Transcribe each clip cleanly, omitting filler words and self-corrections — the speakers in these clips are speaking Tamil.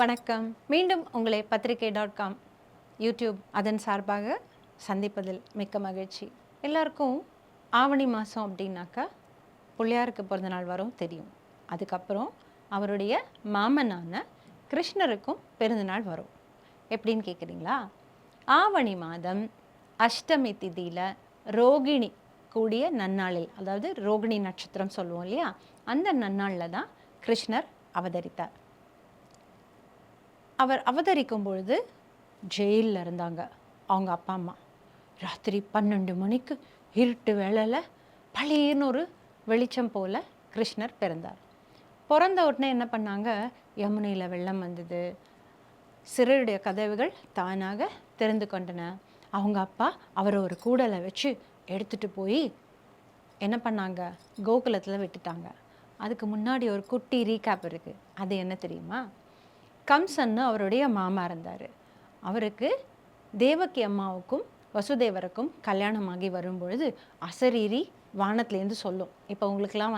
வணக்கம். மீண்டும் உங்களை பத்திரிகை.com யூடியூப் அதன் சார்பாக சந்திப்பதில் மிக்க மகிழ்ச்சி. எல்லாருக்கும் ஆவணி மாதம் அப்படின்னாக்கா பிள்ளையாருக்கு பிறந்தநாள் வரும் தெரியும். அதுக்கப்புறம் அவருடைய மாமனான கிருஷ்ணருக்கும் பிறந்தநாள் வரும். எப்படின்னு கேட்குறீங்களா? ஆவணி மாதம் அஷ்டமி திதியில் ரோகிணி கூடிய நன்னாளில், அதாவது ரோகிணி நட்சத்திரம் சொல்லுவோம் இல்லையா, அந்த நன்னாளில் தான் கிருஷ்ணர் அவதரித்தார். அவர் அவதரிக்கும் பொழுது ஜெயிலில் இருந்தாங்க அவங்க அப்பா அம்மா. ராத்திரி 12 மணிக்கு இருட்டு வேளையில் பளிர்னு ஒரு வெளிச்சம் போல் கிருஷ்ணர் பிறந்தார். பிறந்த உடனே என்ன பண்ணாங்க, யமுனையில் வெள்ளம் வந்தது, சிறையுடைய கதவுகள் தானாக திறந்து கொண்டன. அவங்க அப்பா அவரை ஒரு கூடலை வச்சு எடுத்துகிட்டு போய் என்ன பண்ணாங்க, கோகுலத்தில் விட்டுட்டாங்க. அதுக்கு முன்னாடி ஒரு குட்டி ரீகேப் இருக்குது. அது என்ன தெரியுமா? கம்சன்னு அவருடைய மாமா இருந்தார். அவருக்கு தேவகி அம்மாவுக்கும் வசுதேவருக்கும் கல்யாணமாகி வரும்பொழுது அசரீரி வானத்துலேருந்து சொல்லும். இப்போ உங்களுக்கெல்லாம்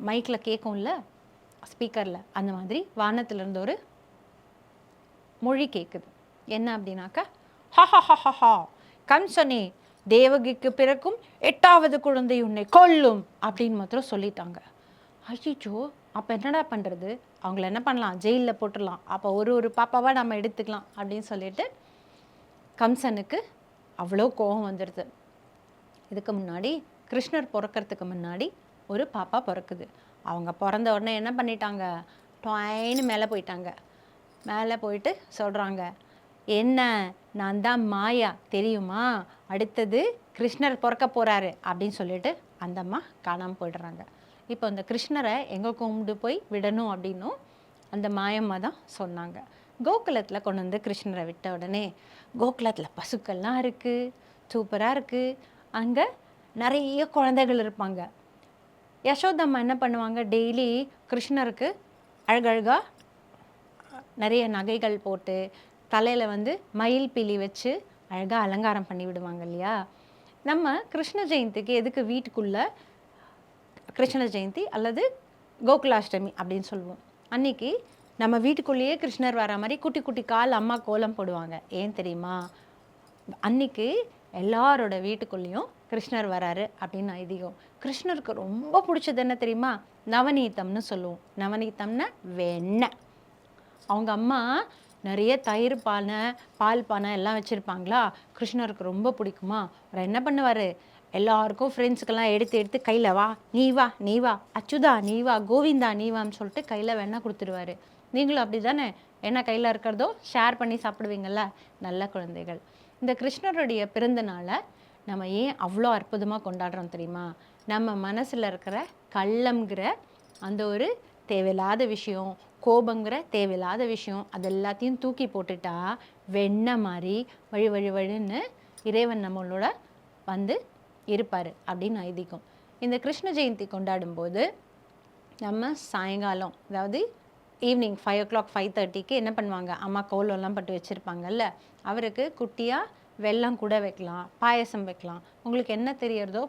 மைக்கில் கேட்கும்ல, ஸ்பீக்கரில், அந்த மாதிரி வானத்திலேருந்து ஒரு மொழி கேட்குது. என்ன அப்படின்னாக்கா, ஹஹஹஹா கம்சனே, தேவகிக்கு பிறக்கும் 8வது குழந்தை உன்னை கொல்லும் அப்படின்னு மாத்திரம் சொல்லிட்டாங்க. ஐயோ, அப்போ என்னடா பண்ணுறது? அவங்கள என்ன பண்ணலாம், ஜெயிலில் போட்டுடலாம். அப்போ ஒரு பாப்பாவாக நம்ம எடுத்துக்கலாம் அப்படின்னு சொல்லிட்டு கம்சனுக்கு அவ்வளோ கோபம் வந்துடுது. இதுக்கு முன்னாடி கிருஷ்ணர் பிறக்கிறதுக்கு முன்னாடி ஒரு பாப்பா பிறக்குது. அவங்க பிறந்த உடனே என்ன பண்ணிட்டாங்க, டொயின்னு மேலே போயிட்டாங்க. மேலே போயிட்டு சொல்கிறாங்க, என்ன, நான் தான் மாயா தெரியுமா, அடுத்தது கிருஷ்ணர் பிறக்க போகிறாரு அப்படின்னு சொல்லிட்டு அந்த அம்மா காணாமல் போயிடுறாங்க. இப்போ அந்த கிருஷ்ணரை எங்கே கொண்டு போய் விடணும் அப்படின்னும் அந்த மாயம்மா தான் சொன்னாங்க. கோகுலத்தில் கொண்டு வந்து கிருஷ்ணரை விட்ட உடனே கோகுலத்தில் பசுக்கள்லாம் இருக்குது, சூப்பராக இருக்குது. அங்கே நிறைய குழந்தைகள் இருப்பாங்க. யசோதம்மா என்ன பண்ணுவாங்க, டெய்லி கிருஷ்ணருக்கு அழகழகாக நிறைய நகைகள் போட்டு தலையில் மயில் பிலி வச்சு அழகாக அலங்காரம் பண்ணி விடுவாங்க இல்லையா. நம்ம கிருஷ்ண ஜெயந்திக்கு எதுக்கு வீட்டுக்குள்ளே கிருஷ்ண ஜெயந்தி அல்லது கோகுலாஷ்டமி அப்படின்னு சொல்லுவோம். அன்றைக்கி நம்ம வீட்டுக்குள்ளேயே கிருஷ்ணர் வர மாதிரி குட்டி குட்டி கால் அம்மா கோலம் போடுவாங்க. ஏன் தெரியுமா? அன்றைக்கி எல்லாரோட வீட்டுக்குள்ளேயும் கிருஷ்ணர் வராரு அப்படின்னு ஐதீகம். கிருஷ்ணருக்கு ரொம்ப பிடிச்சது என்ன தெரியுமா? நவநீதம்னு சொல்லுவோம். நவநீதம்னா வெண்ணெய். அவங்க அம்மா நிறைய தயிர் பானை, பால் பானை எல்லாம் வச்சுருப்பாங்களா. கிருஷ்ணருக்கு ரொம்ப பிடிக்குமா. அவர் என்ன பண்ணுவார், எல்லாருக்கும் ஃப்ரெண்ட்ஸுக்கெல்லாம் எடுத்து கையில் வா நீ வா நீ வா, அச்சுதா நீ வா, கோவிந்தா நீ வான்னு சொல்லிட்டு கையில் வெண்ணெய் கொடுத்துருவாரு. நீங்களும் அப்படி தானே, என்ன கையில் இருக்கிறதோ ஷேர் பண்ணி சாப்பிடுவீங்கள்ல, நல்ல குழந்தைகள். இந்த கிருஷ்ணருடைய பிறந்த நாளை நம்ம ஏன் அவ்வளோ அற்புதமாக கொண்டாடுறோம் தெரியுமா? நம்ம மனசில் இருக்கிற கள்ளம்ங்கிற அந்த ஒரு தேவையில்லாத விஷயம், கோபங்கிற தேவையில்லாத விஷயம், அது எல்லாத்தையும் தூக்கி போட்டுட்டா வெண்ணெய் மாதிரி வழுன்னு இறைவன் நம்மளோட இருப்பார் அப்படின்னு ஐதீகம். இந்த கிருஷ்ண ஜெயந்தி கொண்டாடும்போது நம்ம சாயங்காலம், அதாவது ஈவினிங் 5 o'clock 5:30க்கு என்ன பண்ணுவாங்க, அம்மா கோலம்லாம் பட்டு வச்சுருப்பாங்கல்ல, அவருக்கு குட்டியாக வெல்லம் கூட வைக்கலாம், பாயசம் வைக்கலாம். உங்களுக்கு என்ன தெரியறதோ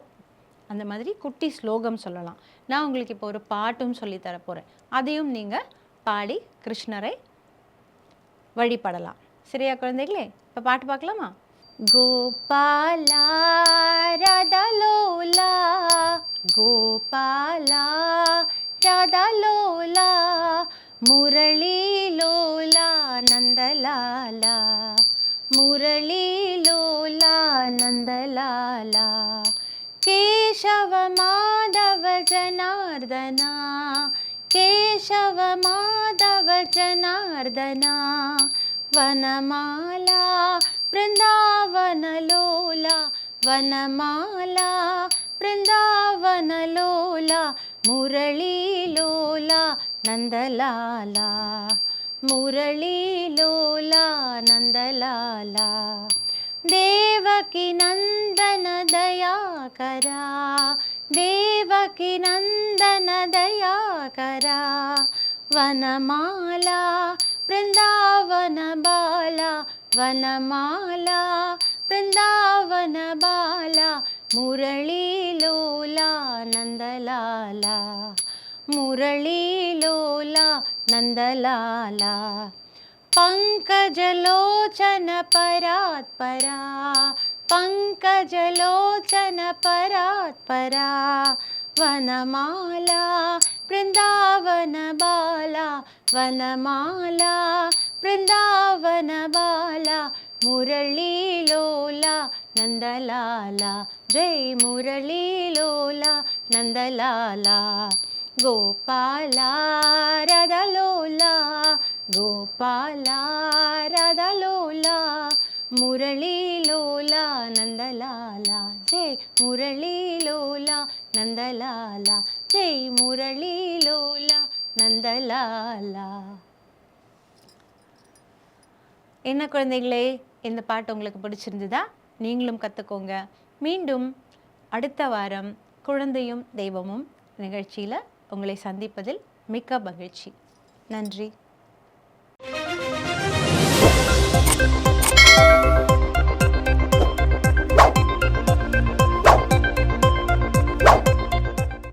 அந்த மாதிரி குட்டி ஸ்லோகம் சொல்லலாம். நான் உங்களுக்கு இப்போ ஒரு பாட்டும் சொல்லித்தர போகிறேன். அதையும் நீங்கள் பாடி கிருஷ்ணரை வழிபடலாம். சரியா குழந்தைகளே? இப்போ பாட்டு பார்க்கலாமா? கோபாலா ராதாலோலா, கோபாலா ராதாலோலா, முரளிலோலா நந்தலாலா, முரளிலோலா நந்தலாலா, கேசவ மாதவ ஜனார்தனா, கேசவ மாதவ ஜனார்தனா, வனமாலா பிருந்தாவனலோலா, வனமாலா பிருந்தாவனலோலா, முரளிலோலா நந்தலாலா, முரளிலோலா நந்தலாலா, தேவகி நந்தன தயாகரா, தேவகி நந்தன தயாகரா, வனமாலா பிருந்தாவன பாலா, வனமாலா பிருந்தாவன பாலா, முரளிலோலா நந்தலாலா, முரளிலோலா नन्दलाला पङ्कजलोचन परात्परा पङ्कजलोचन परात्परा वनमाला वृन्दावन बाला वनमाला वृन्दावन बाला मुरलीलोला नन्दलाला जय मुरलीलोला नन्दलाला गोपाला राधालोला गोपाला राधालोला मुरलीलोला नन्दलाला जय मुरलीलोला नन्दलाला जय मुरलीलोला नन्दलाला. என்ன குழந்தைகளே, இந்த பாட்டு உங்களுக்கு பிடிச்சிருந்ததா? நீங்களும் கற்றுக்கோங்க. மீண்டும் அடுத்த வாரம் குழந்தையும் தெய்வமும் நிகழ்ச்சியில் உங்களை சந்திப்பதில் மிக்க மகிழ்ச்சி. நன்றி.